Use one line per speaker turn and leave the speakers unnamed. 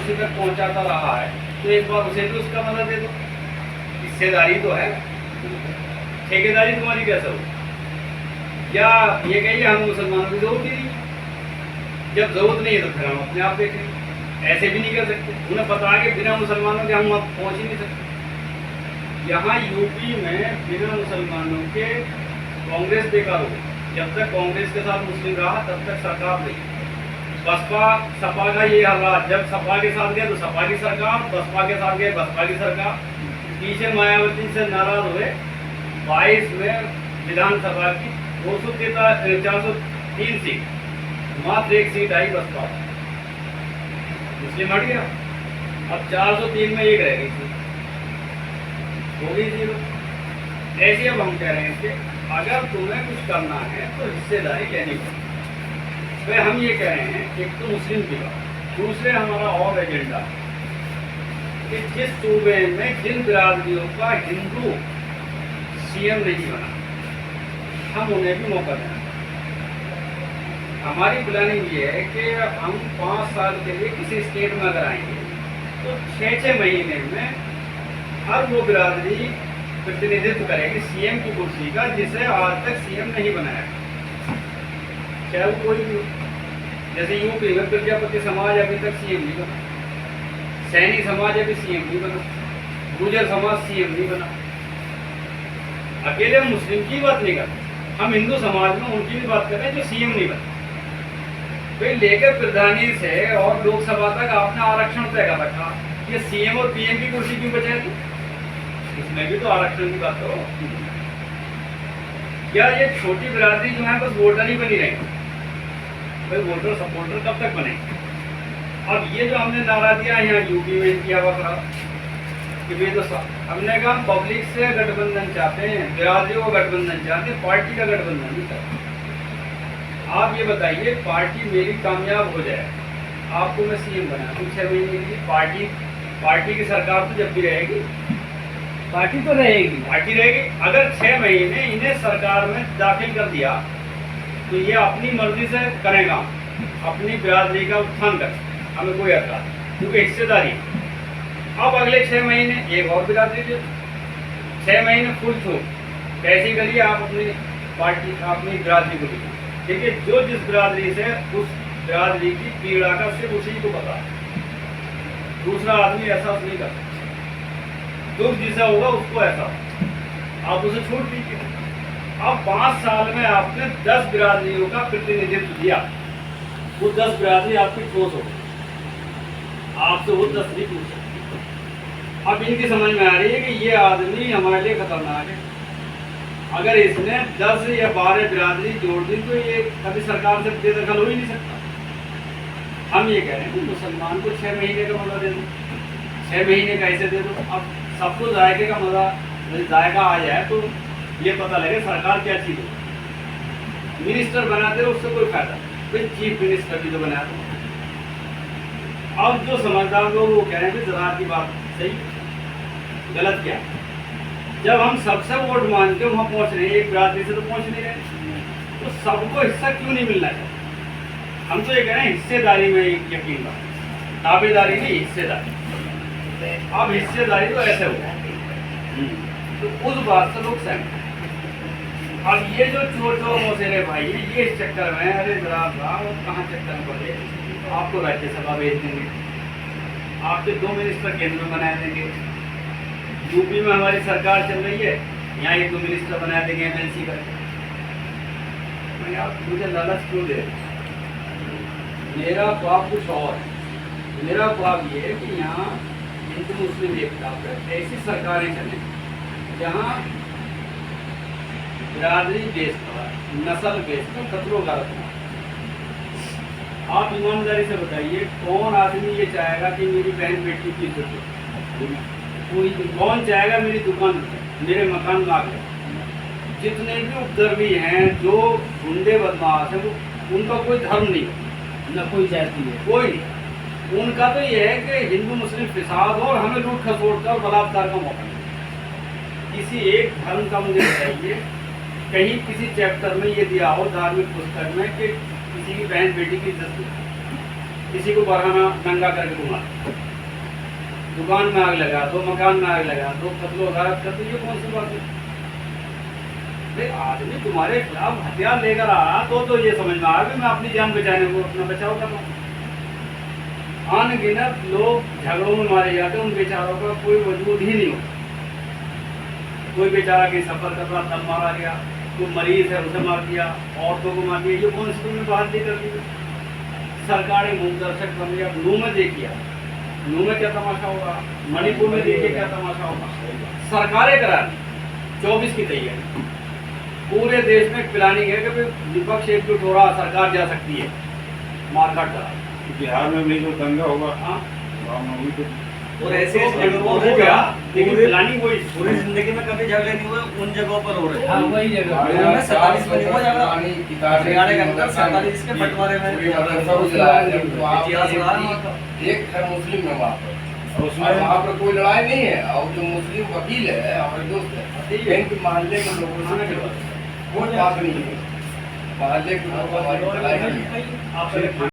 कुर्सी तक पहुंचाता रहा है, तो एक बार उसे भी उसका मदद दे दो। हिस्सेदारी तो है, ठेकेदारी तुम्हारी कैसे हो? या ये कहिए हम मुसलमानों की जरूरत ही नहीं, जब जरूरत नहीं है तो फिर हम अपने आप देखें। ऐसे भी नहीं कर सकते, उन्हें पता है कि बिना मुसलमानों के हम पहुंच ही नहीं सकते। यहाँ यूपी में बिना मुसलमानों के कांग्रेस बेकार हो गई। जब तक कांग्रेस के साथ मुस्लिम रहा तब तक सरकार रही। बसपा सपा का ये हाल रहा, जब सपा के साथ गए तो सपा की सरकार, बसपा के साथ गए बसपा की सरकार। पीछे मायावती से नाराज हुए, 22 में विधानसभा की 403 सीट, मात्र 1 सीट आई बसपा, मुस्लिम हट गया। अब 403 में 1 रह गई थी, हो गई 0। ऐसे अब हम कह रहे हैं कि अगर तुम्हें कुछ करना है तो हिस्सेदारी लेनी पड़ेगी। तो हम ये कह रहे हैं, एक तो मुस्लिम की बात, दूसरे हमारा और एजेंडा है कि जिस सूबे में जिन बिरादरियों का हिंदू सीएम नहीं बना, हम उन्हें भी मौका दें। हमारी प्लानिंग ये है कि हम 5 साल के लिए किसी स्टेट में अगर आएंगे तो 6-6 महीने में हर वो बिरादरी प्रतिनिधित्व करेगी सीएम की कुर्सी का जिसे आज तक सीएम नहीं बनाया, चाहे वो कोई भी हो। जैसे यूपी में प्रजापति समाज अभी तक सीएम नहीं बना, सैनी समाज अभी सीएम नहीं बना, गुर्जर समाज सीएम नहीं बना। अकेले मुस्लिम की बात नहीं करते, हम हिंदू समाज में उनकी भी बात कर रहे हैं जो सीएम नहीं बना। तो लेकर प्रधानी से और लोकसभा तक आपने आरक्षण तय कर रखा, ये सीएम और पीएम की कुर्सी क्यों बचाए थी? इसमें भी तो आरक्षण की बात करो। क्या ये छोटी बिरादरी जो है बस वोटर ही बनी रहेगी? भाई वोटर सपोर्टर कब तक बनेंगे? अब ये जो हमने नारा दिया यहाँ यूपी में किया हुआ था कि भाई तो हमने कहा पब्लिक से गठबंधन चाहते हैं, बिरादरियों का गठबंधन चाहते हैं, पार्टी का गठबंधन नहीं चाहते। आप ये बताइए, पार्टी मेरी कामयाब हो जाए, आपको मैं सीएम बना दूं 6 महीने की, पार्टी की सरकार तो जब भी रहेगी, पार्टी तो रहेगी, पार्टी रहेगी। अगर 6 महीने इन्हें सरकार में दाखिल कर दिया तो ये अपनी मर्जी से करेगा, अपनी बिरादरी का उत्थान कर, हमें कोई ऐतराज नहीं, क्योंकि हिस्सेदारी। अब अगले 6 महीने एक और बिरादरी दे, 6 महीने फुल छूट, कैसी करिए आप अपनी पार्टी अपनी बिरादरी को दीजिए। देखिए, जो जिस बिरादरी से उस बिरादरी की पीड़ा का सिर्फ उसी को पता है, दूसरा आदमी एहसास नहीं करता। दुख जिसे होगा उसको ऐसा, आप उसे छूट दीजिए। अब 5 साल में आपने 10 बिरादरियों का प्रतिनिधित्व दिया, वो 10 बिरादरी आपकी ठोस हो गई, आपसे वो 10 नहीं पूछ सकती। अब इनकी समझ में आ रही है कि ये आदमी हमारे लिए खतरनाक है। अगर इसने 10 या 12 बिरादरी जोड़ दी तो ये कभी सरकार से बेदखल हो ही नहीं सकता। हम ये कह रहे हैं कि मुसलमान को 6 महीने का मजा दे दो, 6 महीने का ऐसे दे दो। अब सबको जायके का मजा, जायका आ जाए तो ये पता लगे सरकार क्या चीज़ है। मिनिस्टर बनाते रहो उससे कोई फायदा नहीं, कोई चीफ मिनिस्टर भी तो बना दो। अब जो समझदार लोग वो कह रहे हैं कि ज़रात की बात सही, गलत क्या? जब हम सबसे वोट मान के वहाँ पहुँच रहे हैं, एक बिरादरी से तो पहुँच नहीं रहे, तो सबको हिस्सा क्यों नहीं मिलना चाहिए? हम तो ये कह रहे हैं हिस्सेदारी में यकीन रहा, दावेदारी नहीं, हिस्सेदारी। अब हिस्सेदारी तो ऐसे हो, तो उस बात से लोग सहमत हैं। अब ये जो चोर मौसेरे भाई है, ये इस चक्कर में, अरे जरा कहाँ चक्कर में पड़े, आपको राज्यसभा भेज देंगे, आपके 2 मिनिस्टर केंद्र में बना देंगे। यूपी में हमारी सरकार चल रही है, यहाँ 1-2 मिनिस्टर बना देंगे एमएलसी करके। मैं आप मुझे लालच क्यों दे? मेरा ख्वाब कुछ और है। मेरा ख्वाब ये है कि यहाँ हिंदू मुस्लिम एकता पर ऐसी सरकारें चलें जहाँ बिरादरी बेस पर, नस्ल बेस पर खतरों का रखना। आप ईमानदारी से बताइए, कौन आदमी ये चाहेगा कि मेरी बहन बेटी की इज्जत हो? कोई कौन चाहेगा मेरी दुकान, मेरे मकान में आकर? जितने भी उपद्रवी हैं, जो गुंडे बदमाश हैं, वो उनका कोई धर्म नहीं, न कोई जाति है, कोई नहीं। उनका तो ये है कि हिंदू मुस्लिम फिसाद और हमें लूट खसोट का बलात्कार का मौका मिले। किसी एक धर्म का मुझे बताइए, कहीं किसी चैप्टर में ये दिया हो धार्मिक पुस्तक में कि किसी की बहन बेटी की इज्जत किसी को बरहाना नंगा करके घुमा, दुकान में आग लगा दो, मकान में आग लगा दो, कत्लो गारत कर दो, ये कौन सी बात है? भाई आदमी तुम्हारे खिलाफ हथियार लेकर आया तो ये समझ में आया कि मैं अपनी जान बचाने को अपना बचाव कर रहा हूँ। अनगिनत लोग झगड़ों में मारे जाते हैं, उन बेचारों का कोई वजूद ही नहीं होता। कोई बेचारा कहीं सफर कर रहा तब मारा गया, कोई मरीज है उसे मार दिया, औरतों को मार दिया, ये कौन सी तुमने बात नहीं कर दी? सरकारी मूर्दर्शक बन गया। नू में देखिए, नू में क्या तमाशा होगा, मणिपुर में देखिए क्या तमाशा होगा। सरकारें करा 24 की तैयारी, पूरे देश में प्लानिंग है कि विपक्ष एकजुट हो रहा, सरकार जा सकती है, मारकाट करा।
बिहार में भी जो दंगा होगा,
हाँ
और ऐसे
हो गया, लेकिन प्लानिंग वही
पूरी जिंदगी में कभी झगड़े नहीं हुए, उन जगहों पर हो रहे हैं।
हाँ वही जगह
47 में नहीं हुआ झगड़ा, हरियाणा के अंदर 47 के बंटवारे में इतिहास रहा है वहाँ का।
एक है मुस्लिम है वहाँ पर,
और
और
उसमें
वहाँ पर कोई लड़ाई नहीं है। और जो मुस्लिम वकील है हमारे दोस्त है, इनके मोहल्ले के लोगों से कोई बात नहीं है, मोहल्ले के लोगों हमारी लड़ाई नहीं है।
आपसे